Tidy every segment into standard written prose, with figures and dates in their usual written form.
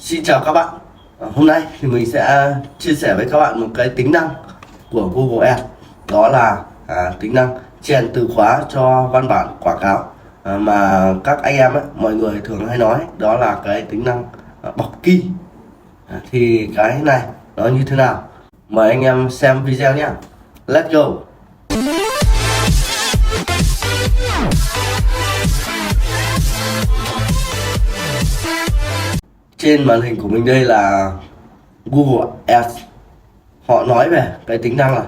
Xin chào các bạn. Hôm nay thì mình sẽ chia sẻ với các bạn một cái tính năng của Google Ads, đó là tính năng chèn từ khóa cho văn bản quảng cáo mà các anh em mọi người thường hay nói, đó là cái tính năng bọc key. Thì cái này nó như thế nào? Mời anh em xem video nhé. Let's go. Trên màn hình của mình đây là Google Ads. Họ nói về cái tính năng là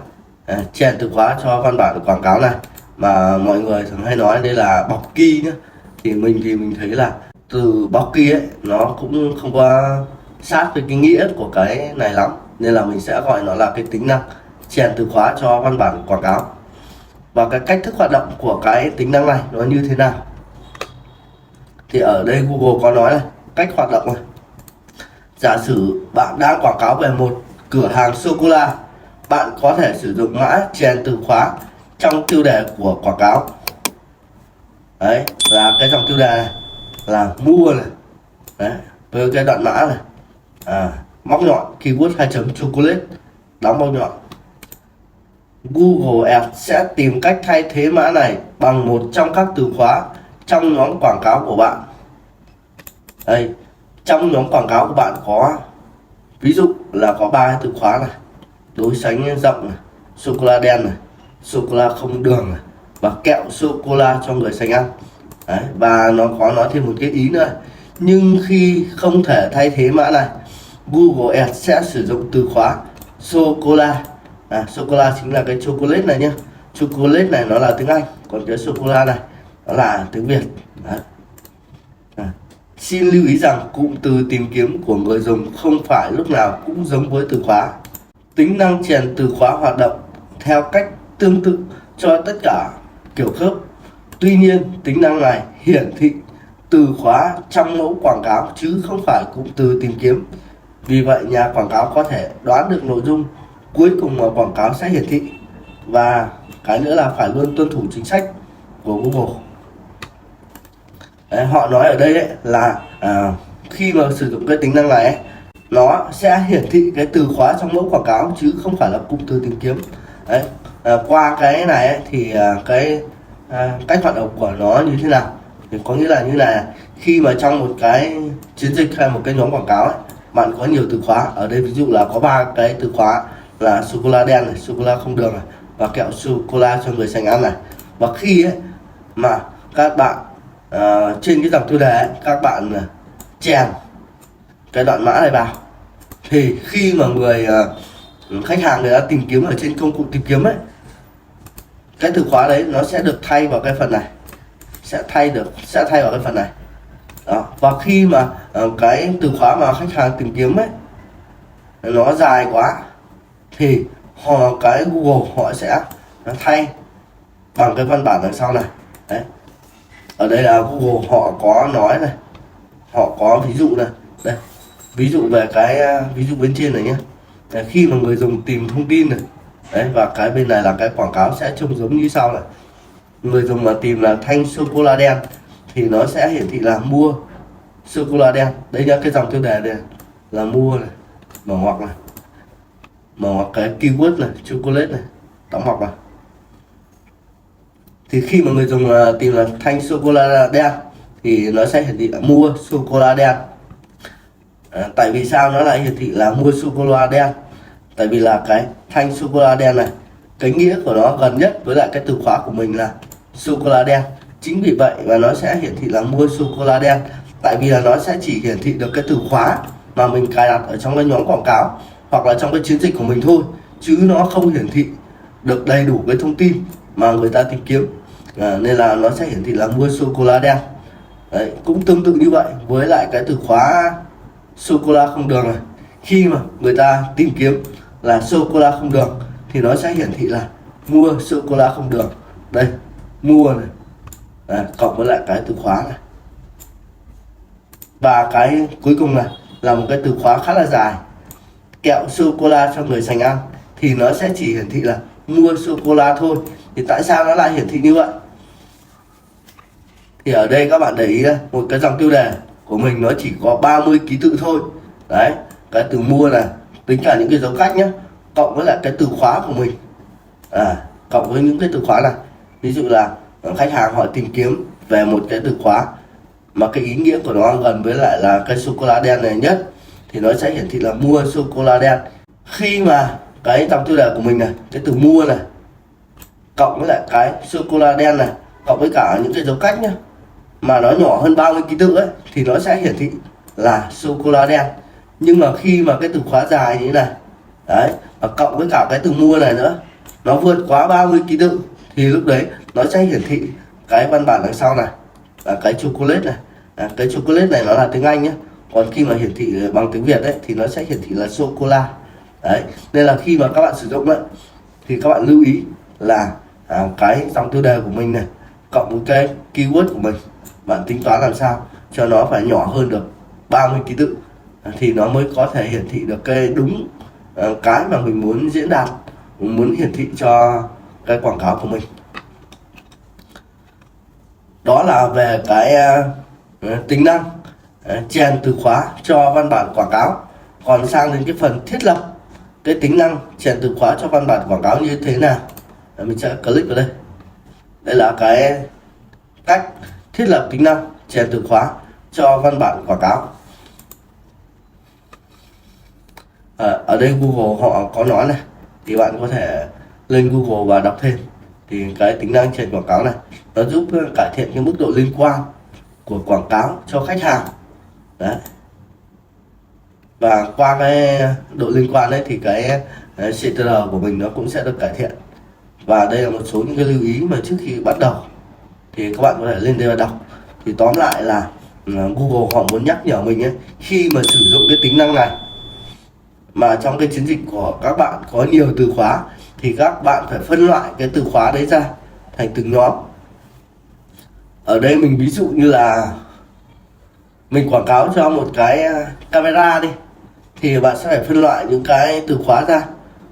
chèn từ khóa cho văn bản quảng cáo này, mà mọi người thường hay nói đây là bọc key nhé. Thì mình thấy là từ bọc key ấy nó cũng không có sát với cái nghĩa của cái này lắm, nên là mình sẽ gọi nó là cái tính năng chèn từ khóa cho văn bản quảng cáo. Và cái cách thức hoạt động của cái tính năng này nó như thế nào? Thì ở đây Google có nói là cách hoạt động này. Giả sử bạn đang quảng cáo về một cửa hàng sô-cô-la, bạn có thể sử dụng mã chèn từ khóa trong tiêu đề của quảng cáo. Đấy là cái dòng tiêu đề này là mua này. Đấy, với cái đoạn mã này móc nhọn keyword 2 chấm chocolate đóng móc nhọn. Google Ads sẽ tìm cách thay thế mã này bằng một trong các từ khóa trong nhóm quảng cáo của bạn. Đây, trong nhóm quảng cáo của bạn có, ví dụ là có 3 từ khóa này: đối sánh rộng này, sô cô la đen này, sô cô la không đường này, và kẹo sô cô la cho người sành ăn. Đấy, và nó có nói thêm một cái ý nữa. Nhưng khi không thể thay thế mã này, Google Ads sẽ sử dụng từ khóa sô cô la. Sô cô la chính là cái chocolate này nhé. Chocolate này nó là tiếng Anh, còn cái sô cô la này nó là tiếng Việt. Đấy. Xin lưu ý rằng cụm từ tìm kiếm của người dùng không phải lúc nào cũng giống với từ khóa. Tính năng chèn từ khóa hoạt động theo cách tương tự cho tất cả kiểu khớp. Tuy nhiên, tính năng này hiển thị từ khóa trong mẫu quảng cáo chứ không phải cụm từ tìm kiếm. Vì vậy, nhà quảng cáo có thể đoán được nội dung cuối cùng mà quảng cáo sẽ hiển thị. Và cái nữa là phải luôn tuân thủ chính sách của Google. Đấy, họ nói ở đây ấy, là khi mà sử dụng cái tính năng này ấy, nó sẽ hiển thị cái từ khóa trong mẫu quảng cáo chứ không phải là cụm từ tìm kiếm. Đấy, qua cái này ấy, thì cái cách hoạt động của nó như thế nào? Thì có nghĩa là như này: khi mà trong một cái chiến dịch hay một cái nhóm quảng cáo ấy, bạn có nhiều từ khóa. Ở đây ví dụ là có 3 cái từ khóa là sô cô la đen này, sô cô la không đường này, và kẹo sô cô la cho người sành ăn này. Và khi ấy mà các bạn trên cái dòng tiêu đề ấy, các bạn chèn cái đoạn mã này vào, thì khi mà khách hàng người ta tìm kiếm ở trên công cụ tìm kiếm ấy, cái từ khóa đấy nó sẽ được thay vào cái phần này, sẽ thay vào cái phần này. Đó. Và khi mà cái từ khóa mà khách hàng tìm kiếm ấy nó dài quá, thì cái Google họ sẽ thay bằng cái văn bản đằng sau này. Đấy, ở đây là Google họ có nói này, họ có ví dụ này. Đây, ví dụ về cái ví dụ bên trên này nhé. Đấy, khi mà người dùng tìm thông tin này, đấy, và cái bên này là cái quảng cáo sẽ trông giống như sau này. Người dùng mà tìm là thanh sô cô la đen thì nó sẽ hiển thị là mua sô cô la đen. Đây nhá, cái dòng tiêu đề này là mua này, mở ngoặc này, mở ngoặc cái keyword này, chocolate này, đóng ngoặc này. Thì khi mà người dùng tìm là thanh sô cô la đen thì nó sẽ hiển thị là mua sô cô la đen. Tại vì sao nó lại hiển thị là mua sô cô la đen? Tại vì là cái thanh sô cô la đen này, cái nghĩa của nó gần nhất với lại cái từ khóa của mình là sô cô la đen. Chính vì vậy mà nó sẽ hiển thị là mua sô cô la đen. Tại vì là nó sẽ chỉ hiển thị được cái từ khóa mà mình cài đặt ở trong cái nhóm quảng cáo hoặc là trong cái chiến dịch của mình thôi, chứ nó không hiển thị được đầy đủ cái thông tin mà người ta tìm kiếm. Nên là nó sẽ hiển thị là mua sô cô la đen. Đấy, cũng tương tự như vậy với lại cái từ khóa sô cô la không đường này. Khi mà người ta tìm kiếm là sô cô la không đường thì nó sẽ hiển thị là mua sô cô la không đường. Đây, mua này. Đấy, cộng với lại cái từ khóa này. Và cái cuối cùng này là một cái từ khóa khá là dài: kẹo sô cô la cho người sành ăn, thì nó sẽ chỉ hiển thị là mua sô cô la thôi. Thì tại sao nó lại hiển thị như vậy? Thì ở đây các bạn để ý đây, một cái dòng tiêu đề của mình nó chỉ có 30 ký tự thôi. đấy, cái từ mua này, tính cả những cái dấu cách nhé, cộng với lại cái từ khóa của mình, cộng với những cái từ khóa này. Ví dụ là khách hàng họ tìm kiếm về một cái từ khóa mà cái ý nghĩa của nó gần với lại là cái sô cô la đen này nhất, thì nó sẽ hiển thị là mua sô cô la đen. Khi mà cái dòng tiêu đề của mình này, cái từ mua này cộng với lại cái sô cô la đen này, cộng với cả những cái dấu cách nhá, mà nó nhỏ hơn 30 ký tự ấy, thì nó sẽ hiển thị là sô cô la đen. Nhưng mà khi mà cái từ khóa dài như thế này đấy, và cộng với cả cái từ mua này nữa, nó vượt quá 30 ký tự, thì lúc đấy nó sẽ hiển thị cái văn bản đằng sau này là cái chocolate này. Cái chocolate này nó là tiếng Anh nhé, còn khi mà hiển thị bằng tiếng Việt đấy thì nó sẽ hiển thị là sô cô la. Đấy, nên là khi mà các bạn sử dụng ấy, thì các bạn lưu ý là cái dòng tiêu đề của mình này cộng với cái keyword của mình, bạn tính toán làm sao cho nó phải nhỏ hơn được 30 ký tự, thì nó mới có thể hiển thị được cái đúng cái mà mình muốn diễn đạt, mình muốn hiển thị cho cái quảng cáo của mình. Đó là về cái tính năng chèn từ khóa cho văn bản quảng cáo. Còn sang đến cái phần thiết lập cái tính năng chèn từ khóa cho văn bản quảng cáo như thế nào, mình sẽ click vào đây. Đây là cái cách thiết lập tính năng chèn từ khóa cho văn bản quảng cáo. Ở đây Google họ có nói này, thì bạn có thể lên Google và đọc thêm. Thì cái tính năng chèn quảng cáo này nó giúp cải thiện cái mức độ liên quan của quảng cáo cho khách hàng. Đấy. Và qua cái độ liên quan đấy thì cái CTR của mình nó cũng sẽ được cải thiện. Và đây là một số những cái lưu ý mà trước khi bắt đầu thì các bạn có thể lên đây và đọc. Thì tóm lại là Google họ muốn nhắc nhở mình ấy, khi mà sử dụng cái tính năng này mà trong cái chiến dịch của các bạn có nhiều từ khóa, thì các bạn phải phân loại cái từ khóa đấy ra thành từng nhóm. Ở đây mình ví dụ như là mình quảng cáo cho một cái camera đi, thì bạn sẽ phải phân loại những cái từ khóa ra.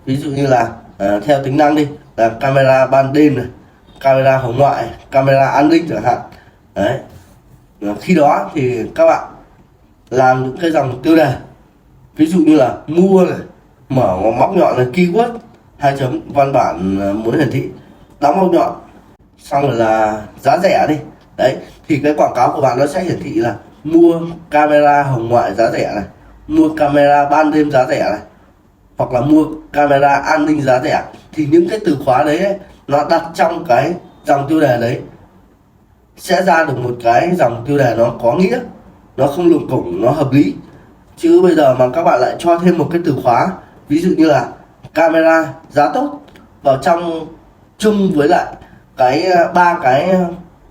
Ví dụ như là theo tính năng đi, là camera ban đêm này, camera hồng ngoại, camera an ninh chẳng hạn. Đấy. Khi đó thì các bạn làm những cái dòng tiêu đề, ví dụ như là mua này, mở móc nhọn là keyword, hai chấm văn bản muốn hiển thị, đóng móc nhọn, xong rồi là giá rẻ đi. Đấy, thì cái quảng cáo của bạn nó sẽ hiển thị là mua camera hồng ngoại giá rẻ này, mua camera ban đêm giá rẻ này, hoặc là mua camera an ninh giá rẻ. Thì những cái từ khóa đấy ấy, nó đặt trong cái dòng tiêu đề đấy sẽ ra được một cái dòng tiêu đề nó có nghĩa, nó không lủng củng, nó hợp lý. Chứ bây giờ mà các bạn lại cho thêm một cái từ khóa, ví dụ như là camera giá tốt vào trong chung với lại cái ba cái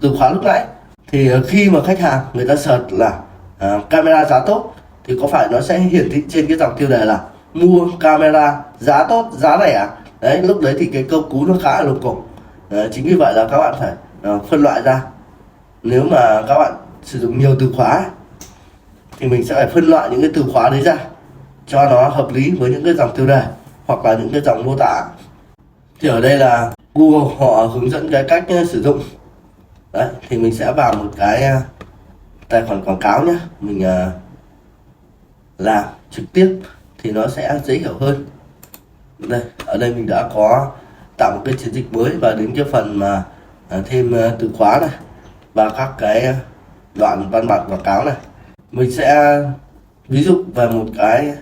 từ khóa lúc nãy, thì khi mà khách hàng người ta search là camera giá tốt, thì có phải nó sẽ hiển thị trên cái dòng tiêu đề là mua camera giá tốt giá rẻ. Đấy, lúc đấy thì cái câu cú nó khá là lủng củng. Chính vì vậy là các bạn phải phân loại ra. Nếu mà các bạn sử dụng nhiều từ khóa thì mình sẽ phải phân loại những cái từ khóa đấy ra cho nó hợp lý với những cái dòng tiêu đề hoặc là những cái dòng mô tả. Thì ở đây là Google họ hướng dẫn cái cách sử dụng. Đấy, thì mình sẽ vào một cái tài khoản quảng cáo nhé, mình làm trực tiếp thì nó sẽ dễ hiểu hơn. Đây, ở đây mình đã có tạo một cái chiến dịch mới, và đến cái phần mà thêm từ khóa này và các cái đoạn văn bản quảng cáo này, mình sẽ ví dụ về một cái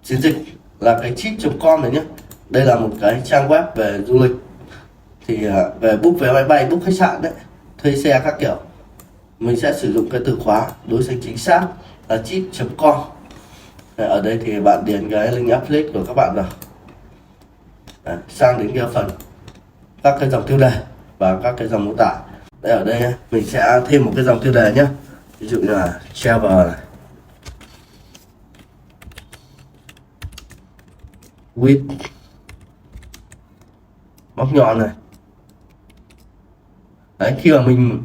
chiến dịch là cái trip.com này nhé. Đây là một cái trang web về du lịch, thì về book vé máy bay, book khách sạn đấy, thuê xe các kiểu. Mình sẽ sử dụng cái từ khóa đối sách chính xác là trip.com. Ở đây thì bạn điền cái link affiliate của các bạn vào. Đấy, sang đến cái phần các cái dòng tiêu đề và các cái dòng mô tả. Đây, ở đây mình sẽ thêm một cái dòng tiêu đề nhé, ví dụ như là travel này, with móc nhọn này. Đấy, khi mà mình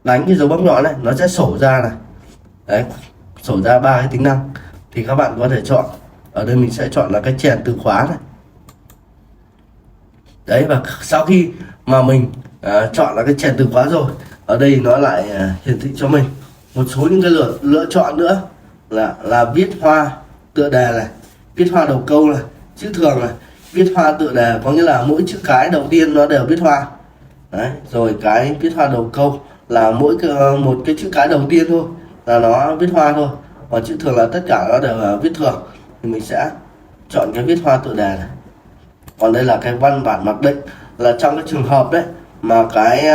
đánh cái dấu móc nhọn này, nó sẽ sổ ra này. Đấy, sổ ra ba cái tính năng. Thì các bạn có thể chọn, ở đây mình sẽ chọn là cái chèn từ khóa này. Đấy, và sau khi mà mình chọn là cái chèn từ khóa rồi, ở đây nó lại hiển thị cho mình một số những cái lựa chọn nữa là viết hoa tựa đề này, viết hoa đầu câu này, chữ thường này, viết hoa tựa đề, có nghĩa là mỗi chữ cái đầu tiên nó đều viết hoa. Đấy, rồi cái viết hoa đầu câu là một cái chữ cái đầu tiên thôi là nó viết hoa thôi, còn chữ thường là tất cả nó đều là viết thường. Thì mình sẽ chọn cái viết hoa tựa đề này. Còn đây là cái văn bản mặc định, là trong cái trường hợp đấy mà cái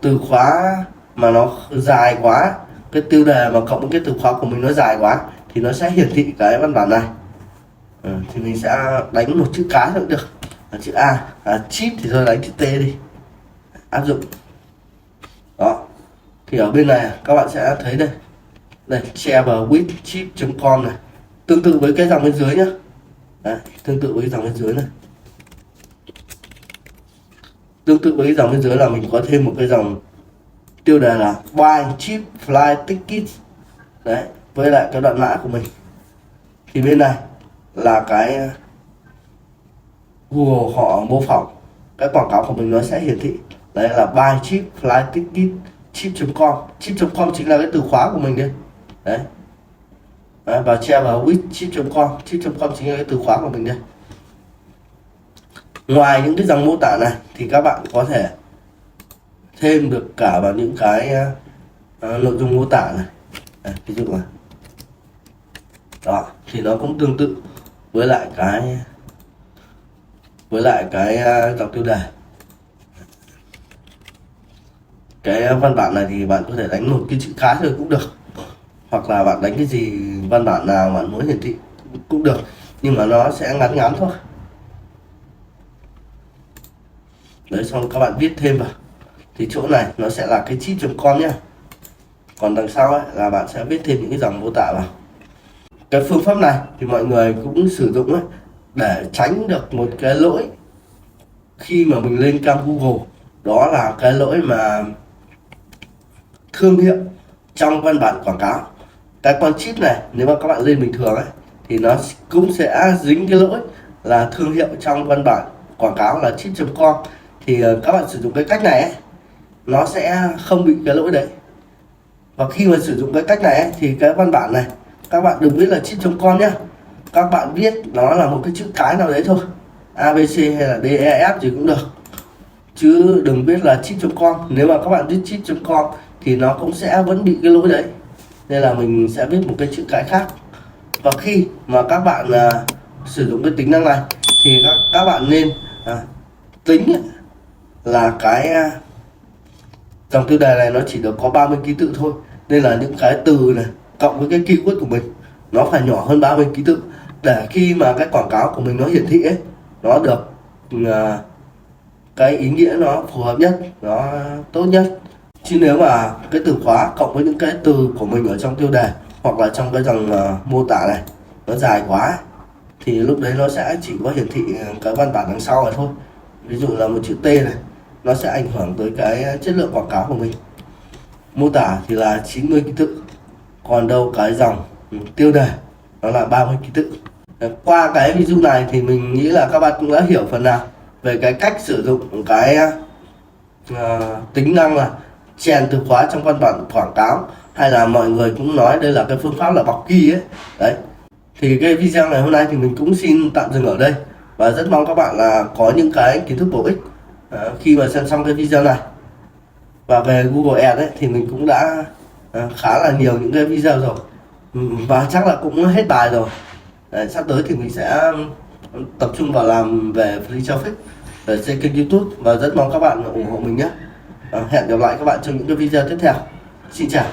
từ khóa mà nó dài quá, cái tiêu đề mà cộng với cái từ khóa của mình nó dài quá thì nó sẽ hiển thị cái văn bản này. Thì mình sẽ đánh một chữ cái thôi cũng được, là chữ A, chip thì thôi đánh chữ T đi, áp dụng. Đó, thì ở bên này các bạn sẽ thấy đây, travelwithchip.com này, tương tự với cái dòng bên dưới nhá. Đấy, tương tự với dòng bên dưới này, tương tự với dòng bên dưới là mình có thêm một cái dòng tiêu đề là buy cheap flight tickets. Đấy, với lại cái đoạn mã của mình. Thì bên này là cái Google họ mô phỏng cái quảng cáo của mình, nó sẽ hiển thị đấy là buy cheap flight ticket chip.com. Chip.com chính là cái từ khóa của mình đây. Đấy, và travel with chip.com. Chip.com chính là cái từ khóa của mình đây. Ngoài những cái dòng mô tả này thì các bạn có thể thêm được cả vào những cái nội dung mô tả này. Đấy, ví dụ là đó, thì nó cũng tương tự với lại cái dòng tiêu đề. Cái văn bản này thì bạn có thể đánh một cái chữ cái thôi cũng được, hoặc là bạn đánh cái gì văn bản nào bạn muốn hiển thị cũng được, nhưng mà nó sẽ ngắn ngắn thôi. Đấy, xong các bạn viết thêm vào thì chỗ này nó sẽ là cái chip.com nhá, còn đằng sau ấy là bạn sẽ viết thêm những cái dòng mô tả vào. Cái phương pháp này thì mọi người cũng sử dụng ấy để tránh được một cái lỗi khi mà mình lên cam Google, đó là cái lỗi mà thương hiệu trong văn bản quảng cáo. Cái con chip này nếu mà các bạn lên bình thường ấy thì nó cũng sẽ dính cái lỗi là thương hiệu trong văn bản quảng cáo là chip.com. Thì các bạn sử dụng cái cách này ấy, nó sẽ không bị cái lỗi đấy. Và khi mà sử dụng cái cách này ấy, thì cái văn bản này các bạn đừng viết là chip.com nhé, các bạn viết nó là một cái chữ cái nào đấy thôi, ABC hay là DEF gì cũng được, chứ đừng viết là chip.com. Nếu mà các bạn viết chip.com thì nó cũng sẽ vẫn bị cái lỗi đấy, nên là mình sẽ viết một cái chữ cái khác. Và khi mà các bạn sử dụng cái tính năng này thì các bạn nên tính là cái dòng tiêu đề này nó chỉ được có 30 ký tự thôi, nên là những cái từ này cộng với cái keyword của mình nó phải nhỏ hơn 30 ký tự, để khi mà cái quảng cáo của mình nó hiển thị ấy, nó được cái ý nghĩa nó phù hợp nhất, nó tốt nhất. Chứ nếu mà cái từ khóa cộng với những cái từ của mình ở trong tiêu đề hoặc là trong cái dòng mô tả này nó dài quá thì lúc đấy nó sẽ chỉ có hiển thị cái văn bản đằng sau này thôi. Ví dụ là một chữ T này, nó sẽ ảnh hưởng tới cái chất lượng quảng cáo của mình. Mô tả thì là 90 ký tự, còn đâu cái dòng tiêu đề nó là 30 ký tự. Qua cái ví dụ này thì mình nghĩ là các bạn cũng đã hiểu phần nào về cái cách sử dụng cái tính năng là chèn từ khóa trong văn bản quảng cáo, hay là mọi người cũng nói đây là cái phương pháp là bọc key ấy. Đấy, thì cái video ngày hôm nay thì mình cũng xin tạm dừng ở đây, và rất mong các bạn là có những cái kiến thức bổ ích khi mà xem xong cái video này. Và về Google Ads ấy, thì mình cũng đã khá là nhiều những cái video rồi, và chắc là cũng hết bài rồi. Đấy, sắp tới thì mình sẽ tập trung vào làm về free traffic ở trên kênh YouTube, và rất mong các bạn ủng hộ mình nhé. Hẹn gặp lại các bạn trong những cái video tiếp theo. Xin chào.